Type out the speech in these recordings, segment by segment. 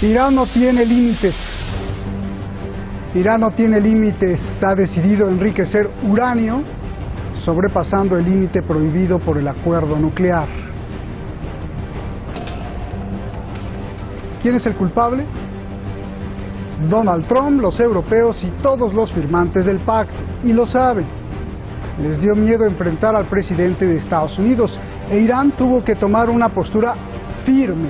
Irán no tiene límites. Irán no tiene límites. Ha decidido enriquecer uranio, sobrepasando el límite prohibido por el acuerdo nuclear. ¿Quién es el culpable? Donald Trump, los europeos y todos los firmantes del pacto. Y lo saben. Les dio miedo enfrentar al presidente de Estados Unidos e Irán tuvo que tomar una postura firme.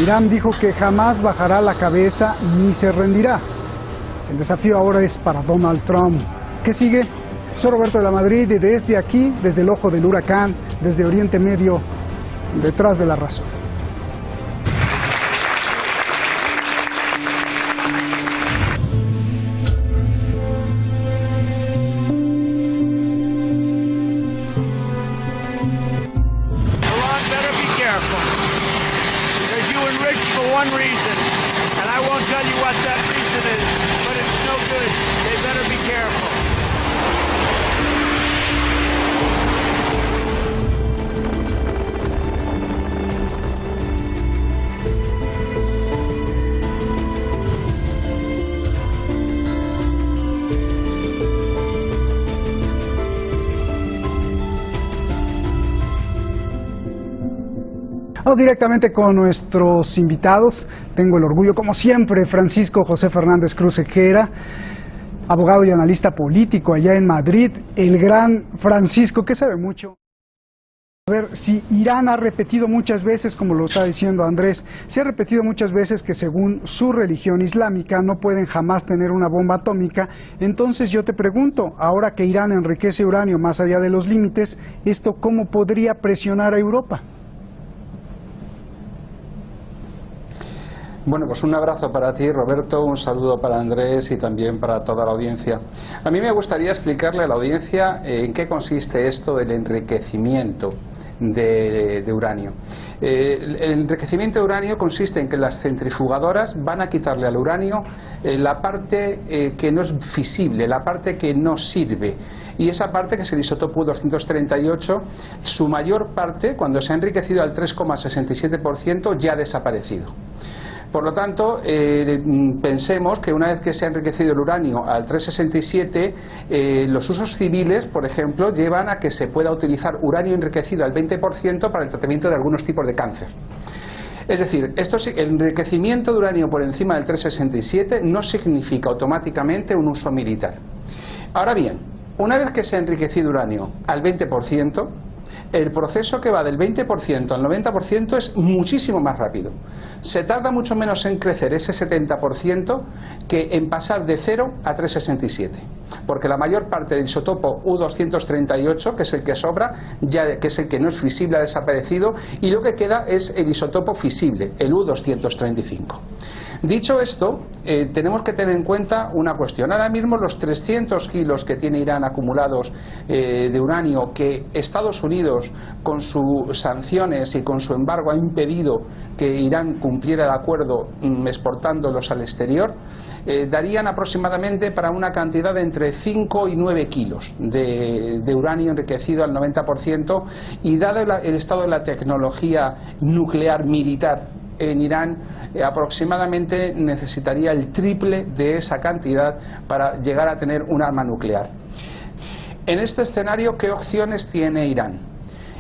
Irán dijo que jamás bajará la cabeza ni se rendirá. El desafío ahora es para Donald Trump. ¿Qué sigue? Soy Roberto de la Madrid y desde aquí, desde el ojo del huracán, desde Oriente Medio, detrás de la razón. One reason, and I won't tell you what that reason is, but it's no good. They better be careful. Vamos directamente con nuestros invitados. Tengo el orgullo, como siempre, Francisco José Fernández Cruz Ejera, abogado y analista político allá en Madrid. El gran Francisco, que sabe mucho. A ver, si Irán ha repetido muchas veces, como lo está diciendo Andrés, se ha repetido muchas veces que según su religión islámica no pueden jamás tener una bomba atómica, entonces yo te pregunto, ahora que Irán enriquece uranio más allá de los límites, ¿esto cómo podría presionar a Europa? Bueno, pues un abrazo para ti, Roberto, un saludo para Andrés y también para toda la audiencia. A mí me gustaría explicarle a la audiencia en qué consiste esto del enriquecimiento de uranio. El enriquecimiento de uranio consiste en que las centrifugadoras van a quitarle al uranio la parte que no es fisible, la parte que no sirve. Y esa parte, que es el isótopo U-238, su mayor parte, cuando se ha enriquecido al 3,67%, ya ha desaparecido. Por lo tanto, pensemos que una vez que se ha enriquecido el uranio al 3,67, los usos civiles, por ejemplo, llevan a que se pueda utilizar uranio enriquecido al 20% para el tratamiento de algunos tipos de cáncer. Es decir, el enriquecimiento de uranio por encima del 3,67 no significa automáticamente un uso militar. Ahora bien, una vez que se ha enriquecido uranio al 20%, el proceso que va del 20% al 90% es muchísimo más rápido. Se tarda mucho menos en crecer ese 70% que en pasar de 0 a 3,67. Porque la mayor parte del isótopo U-238, que es el que sobra, que es el que no es fisible, ha desaparecido, y lo que queda es el isótopo fisible, el U-235. Dicho esto, tenemos que tener en cuenta una cuestión. Ahora mismo los 300 kilos que tiene Irán acumulados de uranio, que Estados Unidos con sus sanciones y con su embargo ha impedido que Irán cumpliera el acuerdo exportándolos al exterior, darían aproximadamente para una cantidad de entre 5 y 9 kilos de uranio enriquecido al 90%, y dado el estado de la tecnología nuclear militar en Irán, aproximadamente necesitaría el triple de esa cantidad para llegar a tener un arma nuclear. En este escenario, ¿qué opciones tiene Irán?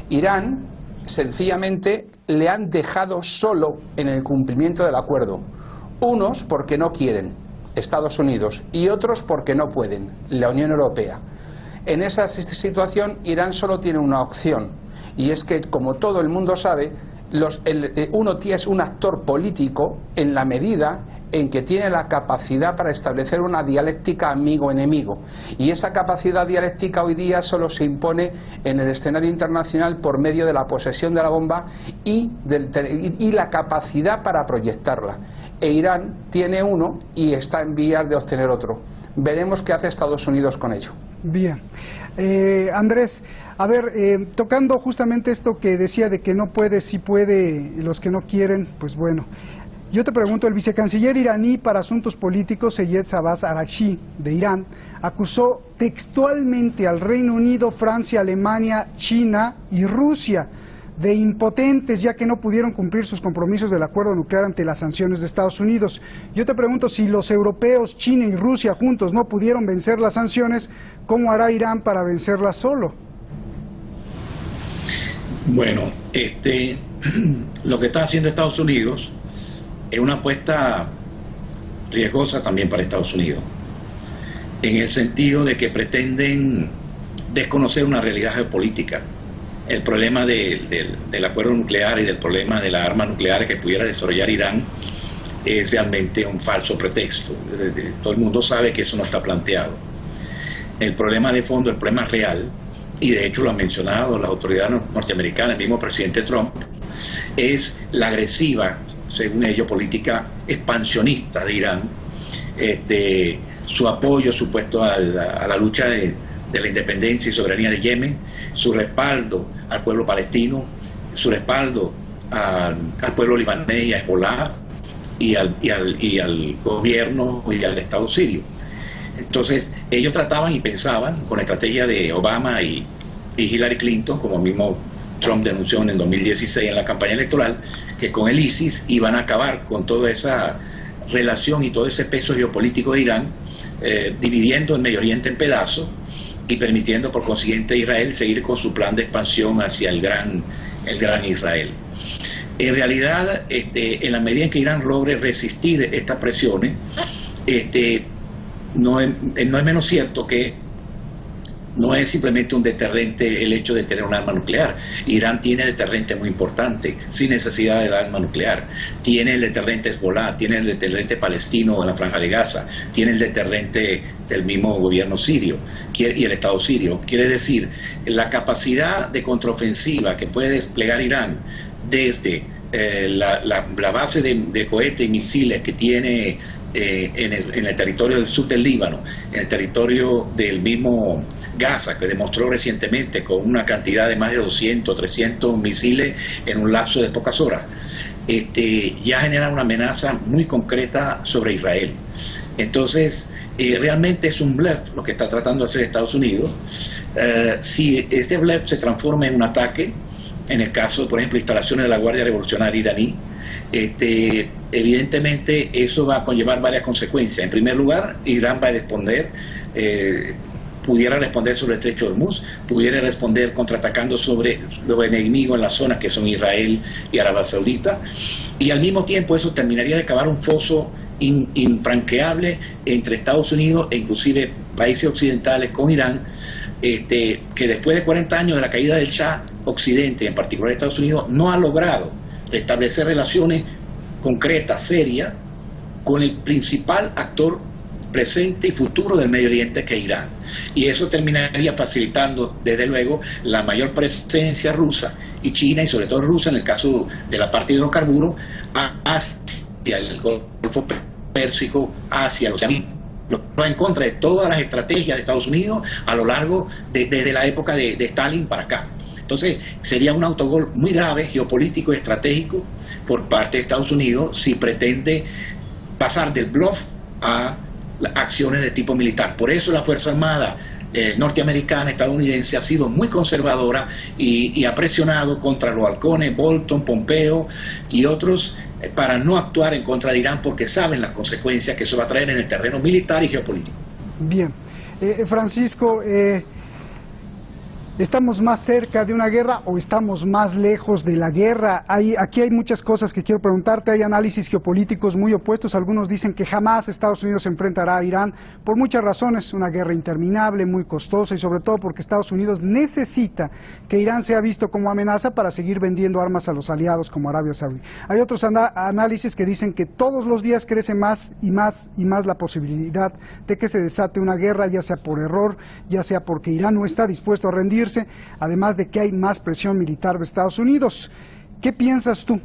Irán, sencillamente, le han dejado solo en el cumplimiento del acuerdo. Unos porque no quieren, Estados Unidos, y otros porque no pueden, la Unión Europea. En esa situación, Irán solo tiene una opción, y es que, como todo el mundo sabe, uno es un actor político en la medida en que tiene la capacidad para establecer una dialéctica amigo-enemigo, y esa capacidad dialéctica hoy día solo se impone en el escenario internacional por medio de la posesión de la bomba y la capacidad para proyectarla. E Irán tiene uno y está en vías de obtener otro. Veremos qué hace Estados Unidos con ello. Bien. Andrés, a ver, tocando justamente esto que decía de que no puede, sí puede, los que no quieren, pues bueno. Yo te pregunto, el vicecanciller iraní para asuntos políticos, Seyed Abbas Araghchi, de Irán, acusó textualmente al Reino Unido, Francia, Alemania, China y Rusia de impotentes, ya que no pudieron cumplir sus compromisos del acuerdo nuclear ante las sanciones de Estados Unidos. Yo te pregunto, si los europeos, China y Rusia juntos no pudieron vencer las sanciones, ¿cómo hará Irán para vencerlas solo? Bueno, lo que está haciendo Estados Unidos es una apuesta riesgosa también para Estados Unidos, en el sentido de que pretenden desconocer una realidad geopolítica. El problema del acuerdo nuclear y del problema de las armas nucleares que pudiera desarrollar Irán es realmente un falso pretexto. Todo el mundo sabe que eso no está planteado. El problema de fondo, el problema real, y de hecho lo han mencionado las autoridades norteamericanas, el mismo presidente Trump, es la agresiva, según ellos, política expansionista de Irán, su apoyo supuesto a la lucha de la independencia y soberanía de Yemen, su respaldo al pueblo palestino, su respaldo al pueblo libanés y a Hezbollah y al gobierno y al Estado sirio. Entonces ellos trataban y pensaban, con la estrategia de Obama y Hillary Clinton, como mismo Trump denunció en el 2016 en la campaña electoral, que con el ISIS iban a acabar con toda esa relación y todo ese peso geopolítico de Irán, dividiendo el Medio Oriente en pedazos y permitiendo por consiguiente a Israel seguir con su plan de expansión hacia el gran Israel. En realidad, en la medida en que Irán logre resistir estas presiones, no es menos cierto que no es simplemente un deterrente el hecho de tener un arma nuclear. Irán tiene deterrente muy importante, sin necesidad del arma nuclear. Tiene el deterrente Hezbollah, tiene el deterrente palestino en la Franja de Gaza, tiene el deterrente del mismo gobierno sirio y el Estado sirio. Quiere decir, la capacidad de contraofensiva que puede desplegar Irán desde la base de cohetes y misiles que tiene en el territorio del sur del Líbano, en el territorio del mismo Gaza, que demostró recientemente con una cantidad de más de 200, 300 misiles en un lapso de pocas horas, ya genera una amenaza muy concreta sobre Israel. Entonces, realmente es un bluff lo que está tratando de hacer Estados Unidos. Si este bluff se transforma en un ataque, en el caso, por ejemplo, instalaciones de la Guardia Revolucionaria iraní, evidentemente eso va a conllevar varias consecuencias. En primer lugar, Irán va a responder, pudiera responder sobre el estrecho de Hormuz, pudiera responder contraatacando sobre los enemigos en la zona que son Israel y Arabia Saudita, y al mismo tiempo eso terminaría de cavar un foso infranqueable entre Estados Unidos e inclusive países occidentales con Irán, que después de 40 años de la caída del Shah, Occidente, en particular Estados Unidos, no ha logrado restablecer relaciones concretas, serias, con el principal actor presente y futuro del Medio Oriente, que es Irán. Y eso terminaría facilitando, desde luego, la mayor presencia rusa y China, y sobre todo rusa, en el caso de la parte de hidrocarburos, hacia el Golfo Pérsico, hacia el Océano, en contra de todas las estrategias de Estados Unidos a lo largo desde la época de Stalin para acá. Entonces sería un autogol muy grave, geopolítico y estratégico por parte de Estados Unidos si pretende pasar del bluff a acciones de tipo militar. Por eso la Fuerza Armada norteamericana, estadounidense, ha sido muy conservadora y ha presionado contra los halcones, Bolton, Pompeo y otros, para no actuar en contra de Irán, porque saben las consecuencias que eso va a traer en el terreno militar y geopolítico. Bien. Francisco, ¿estamos más cerca de una guerra o estamos más lejos de la guerra? Aquí hay muchas cosas que quiero preguntarte. Hay análisis geopolíticos muy opuestos. Algunos dicen que jamás Estados Unidos se enfrentará a Irán por muchas razones. Una guerra interminable, muy costosa, y sobre todo porque Estados Unidos necesita que Irán sea visto como amenaza para seguir vendiendo armas a los aliados como Arabia Saudí. Hay otros análisis que dicen que todos los días crece más y más y más la posibilidad de que se desate una guerra, ya sea por error, ya sea porque Irán no está dispuesto a rendirse, además de que hay más presión militar de Estados Unidos. ¿Qué piensas tú?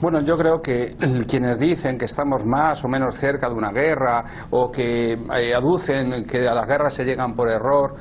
Bueno, yo creo que quienes dicen que estamos más o menos cerca de una guerra o que aducen que a las guerras se llegan por error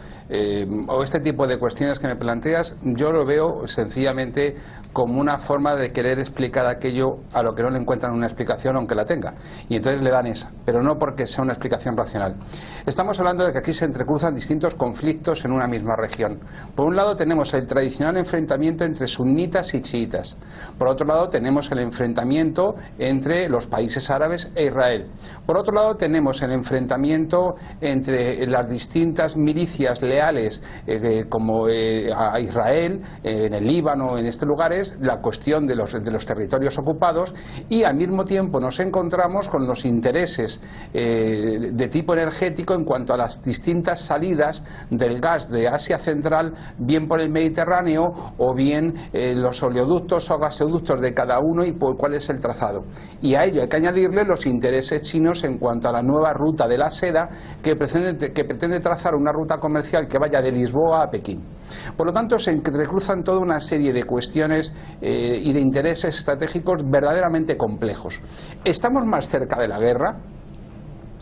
o este tipo de cuestiones que me planteas, yo lo veo sencillamente como una forma de querer explicar aquello a lo que no le encuentran una explicación aunque la tenga. Y entonces le dan esa, pero no porque sea una explicación racional. Estamos hablando de que aquí se entrecruzan distintos conflictos en una misma región. Por un lado tenemos el tradicional enfrentamiento entre sunitas y chiitas. Por otro lado tenemos el enfrentamiento entre los países árabes e Israel. Por otro lado tenemos el enfrentamiento entre las distintas milicias leales como a Israel, en el Líbano, en estos lugares, la cuestión de los territorios ocupados, y al mismo tiempo nos encontramos con los intereses de tipo energético en cuanto a las distintas salidas del gas de Asia Central, bien por el Mediterráneo o bien los oleoductos o gasoductos de cada uno y por cuál es el trazado. Y a ello hay que añadirle los intereses chinos en cuanto a la nueva ruta de la seda que pretende trazar una ruta comercial que vaya de Lisboa a Pekín. Por lo tanto, se entrecruzan toda una serie de cuestiones y de intereses estratégicos verdaderamente complejos. ¿Estamos más cerca de la guerra?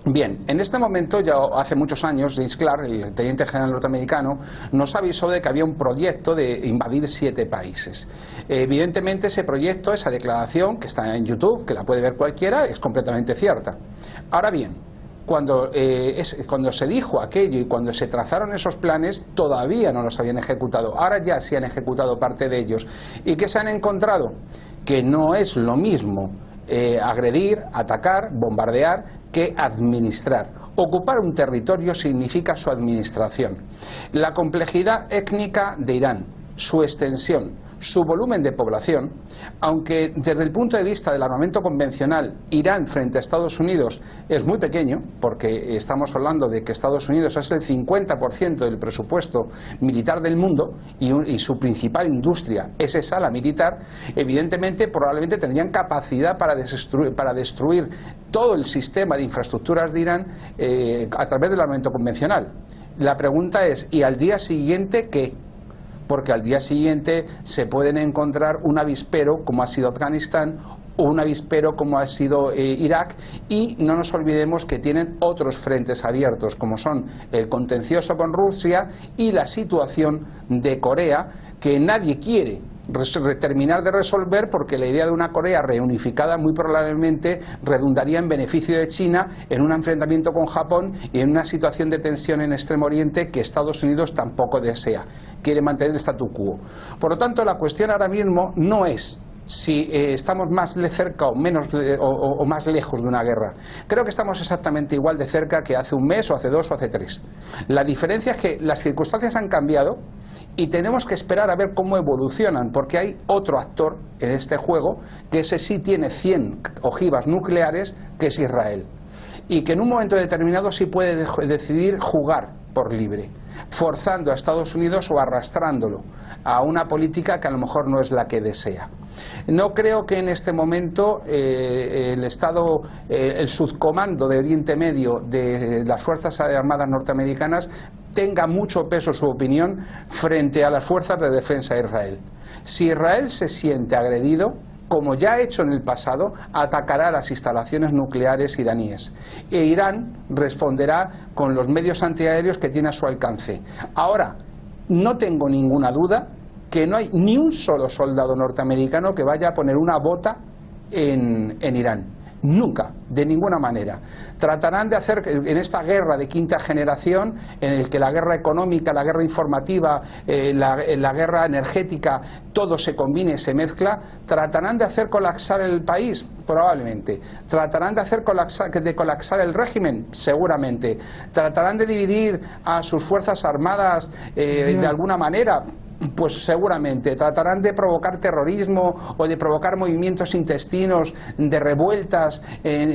Bien, en este momento, ya hace muchos años, James Clark, el teniente general norteamericano, nos avisó de que había un proyecto de invadir 7 países. Evidentemente ese proyecto, esa declaración, que está en YouTube, que la puede ver cualquiera, es completamente cierta. Ahora bien, cuando se dijo aquello y cuando se trazaron esos planes, todavía no los habían ejecutado. Ahora ya se han ejecutado parte de ellos. ¿Y qué se han encontrado? Que no es lo mismo agredir, atacar, bombardear, que administrar. Ocupar un territorio significa su administración. La complejidad étnica de Irán, su extensión, su volumen de población, aunque desde el punto de vista del armamento convencional Irán frente a Estados Unidos es muy pequeño, porque estamos hablando de que Estados Unidos es el 50% del presupuesto militar del mundo y su principal industria es esa, la militar, evidentemente probablemente tendrían capacidad para destruir todo el sistema de infraestructuras de Irán a través del armamento convencional. La pregunta es, ¿y al día siguiente qué? Porque al día siguiente se pueden encontrar un avispero como ha sido Afganistán o un avispero como ha sido Irak, y no nos olvidemos que tienen otros frentes abiertos como son el contencioso con Rusia y la situación de Corea, que nadie quiere terminar de resolver, porque la idea de una Corea reunificada muy probablemente redundaría en beneficio de China en un enfrentamiento con Japón y en una situación de tensión en Extremo Oriente que Estados Unidos tampoco desea, quiere mantener el statu quo. Por lo tanto, la cuestión ahora mismo no es si estamos más cerca o menos o más lejos de una guerra. Creo que estamos exactamente igual de cerca que hace un mes o hace 2 o hace 3. La diferencia es que las circunstancias han cambiado y tenemos que esperar a ver cómo evolucionan, porque hay otro actor en este juego, que ese sí tiene 100 ojivas nucleares, que es Israel, y que en un momento determinado sí puede decidir jugar por libre, forzando a Estados Unidos o arrastrándolo a una política que a lo mejor no es la que desea. No creo que en este momento el subcomando de Oriente Medio de las Fuerzas Armadas norteamericanas tenga mucho peso su opinión frente a las fuerzas de defensa de Israel. Si Israel se siente agredido, como ya ha hecho en el pasado, atacará las instalaciones nucleares iraníes. E Irán responderá con los medios antiaéreos que tiene a su alcance. Ahora, no tengo ninguna duda que no hay ni un solo soldado norteamericano que vaya a poner una bota en Irán. Nunca, de ninguna manera. Tratarán de hacer, en esta guerra de quinta generación, en el que la guerra económica, la guerra informativa, la guerra energética, todo se combina y se mezcla, tratarán de hacer colapsar el país, probablemente. Tratarán de hacer colapsar el régimen, seguramente. Tratarán de dividir a sus fuerzas armadas de alguna manera. Pues seguramente tratarán de provocar terrorismo o de provocar movimientos intestinos de revueltas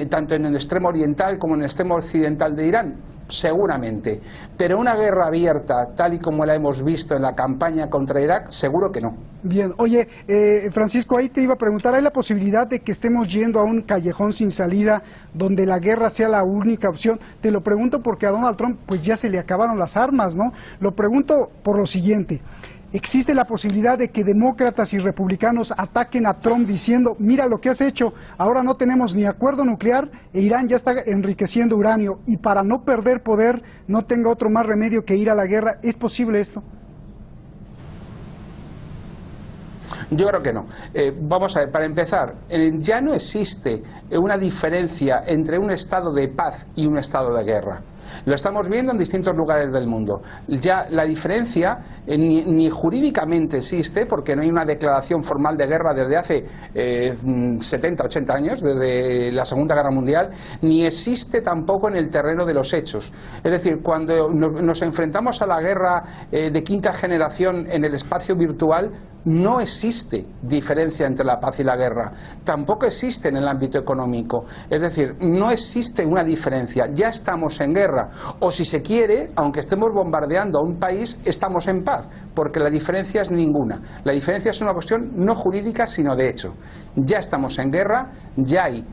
tanto en el extremo oriental como en el extremo occidental de Irán, seguramente, pero una guerra abierta tal y como la hemos visto en la campaña contra Irak, seguro que no. Bien, oye, Francisco, ahí te iba a preguntar, ¿hay la posibilidad de que estemos yendo a un callejón sin salida donde la guerra sea la única opción? Te lo pregunto porque a Donald Trump pues ya se le acabaron las armas, ¿no? Lo pregunto por lo siguiente. ¿Existe la posibilidad de que demócratas y republicanos ataquen a Trump diciendo, mira lo que has hecho, ahora no tenemos ni acuerdo nuclear e Irán ya está enriqueciendo uranio y para no perder poder no tenga otro más remedio que ir a la guerra? ¿Es posible esto? Yo creo que no. Vamos a ver, para empezar, ya no existe una diferencia entre un estado de paz y un estado de guerra. Lo estamos viendo en distintos lugares del mundo. Ya la diferencia ni jurídicamente existe, porque no hay una declaración formal de guerra desde hace 70, 80 años, desde la Segunda Guerra Mundial, ni existe tampoco en el terreno de los hechos. Es decir, cuando nos enfrentamos a la guerra de quinta generación en el espacio virtual, no existe diferencia entre la paz y la guerra, tampoco existe en el ámbito económico, es decir, no existe una diferencia, ya estamos en guerra, o si se quiere, aunque estemos bombardeando a un país, estamos en paz, porque la diferencia es ninguna, la diferencia es una cuestión no jurídica sino de hecho, ya estamos en guerra, ya hay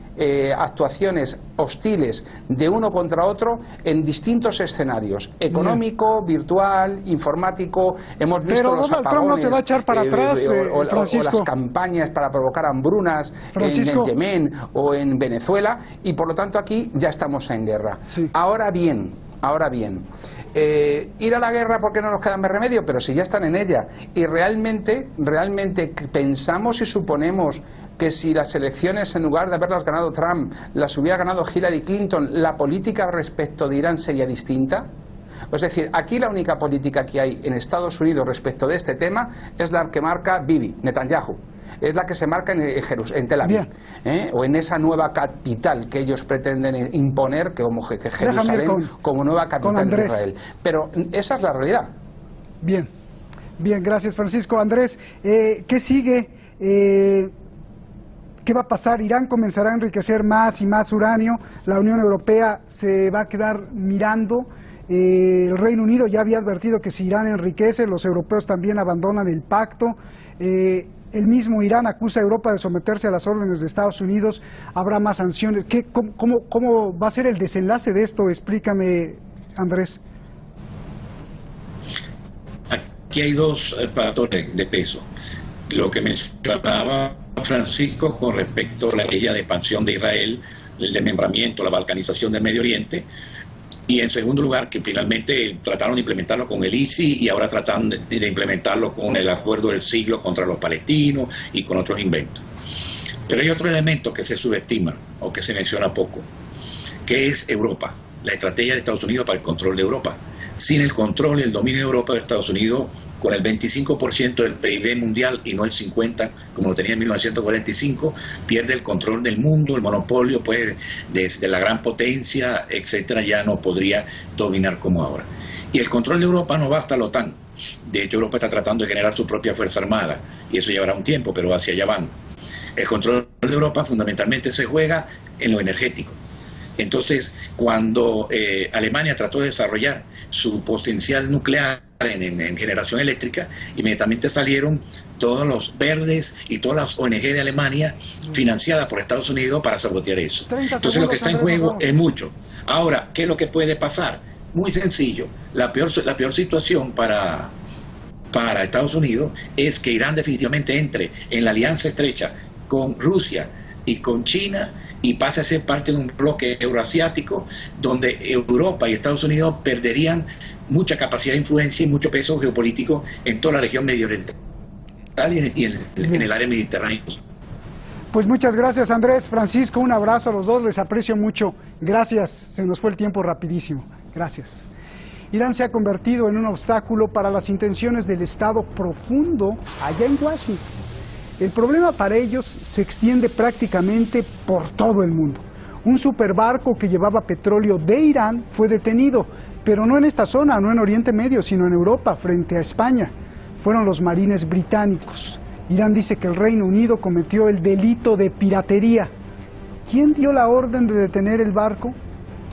actuaciones hostiles de uno contra otro en distintos escenarios, económico, virtual, informático, hemos visto pero los Donald apagones, Trump no se va a echar para atrás, o Francisco. las campañas para provocar hambrunas en Yemen o en Venezuela, y por lo tanto aquí ya estamos en guerra. Sí. Ahora bien, ir a la guerra porque no nos queda más remedio, pero si ya están en ella, y realmente pensamos y suponemos que si las elecciones, en lugar de haberlas ganado Trump, las hubiera ganado Hillary Clinton, la política respecto de Irán sería distinta. Es decir, aquí la única política que hay en Estados Unidos respecto de este tema es la que marca Bibi, Netanyahu. Es la que se marca en Tel Aviv, o en esa nueva capital que ellos pretenden imponer, que Jerusalén como nueva capital de Israel. Pero esa es la realidad. Bien, gracias Francisco. Andrés, ¿qué sigue? ¿Qué va a pasar? Irán comenzará a enriquecer más y más uranio, la Unión Europea se va a quedar mirando. El Reino Unido ya había advertido que si Irán enriquece, los europeos también abandonan el pacto. El mismo Irán acusa a Europa de someterse a las órdenes de Estados Unidos. Habrá más sanciones. ¿Cómo va a ser el desenlace de esto? Explícame, Andrés. Aquí hay dos factores de peso. Lo que mencionaba Francisco con respecto a la estrategia de expansión de Israel, el desmembramiento, la balcanización del Medio Oriente. Y en segundo lugar, que finalmente trataron de implementarlo con el ISI y ahora tratan de implementarlo con el acuerdo del siglo contra los palestinos y con otros inventos. Pero hay otro elemento que se subestima o que se menciona poco, que es Europa, la estrategia de Estados Unidos para el control de Europa. Sin el control y el dominio de Europa, de Estados Unidos, con el 25% del PIB mundial y no el 50%, como lo tenía en 1945, pierde el control del mundo, el monopolio pues, de la gran potencia, etcétera, ya no podría dominar como ahora. Y el control de Europa no basta a la OTAN. De hecho, Europa está tratando de generar su propia fuerza armada, y eso llevará un tiempo, pero hacia allá van. El control de Europa fundamentalmente se juega en lo energético. Entonces, cuando Alemania trató de desarrollar su potencial nuclear en generación eléctrica, inmediatamente salieron todos los verdes y todas las ONG de Alemania financiadas por Estados Unidos para sabotear eso. Entonces, lo que está en juego es mucho. Ahora, ¿qué es lo que puede pasar? Muy sencillo. La peor situación para Estados Unidos es que Irán definitivamente entre en la alianza estrecha con Rusia y con China y pase a ser parte de un bloque euroasiático donde Europa y Estados Unidos perderían mucha capacidad de influencia y mucho peso geopolítico en toda la región mediooriental y en el área mediterránea. Pues muchas gracias, Andrés. Francisco, un abrazo a los dos, les aprecio mucho. Gracias, se nos fue el tiempo rapidísimo. Gracias. Irán se ha convertido en un obstáculo para las intenciones del Estado profundo allá en Washington. El problema para ellos se extiende prácticamente por todo el mundo. Un superbarco que llevaba petróleo de Irán fue detenido, pero no en esta zona, no en Oriente Medio, sino en Europa, frente a España. Fueron los marines británicos. Irán dice que el Reino Unido cometió el delito de piratería. ¿Quién dio la orden de detener el barco?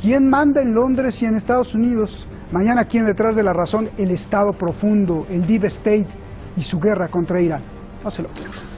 ¿Quién manda en Londres y en Estados Unidos? Mañana, ¿quién detrás de la razón? El Estado profundo, el Deep State y su guerra contra Irán. No se lo pierdan.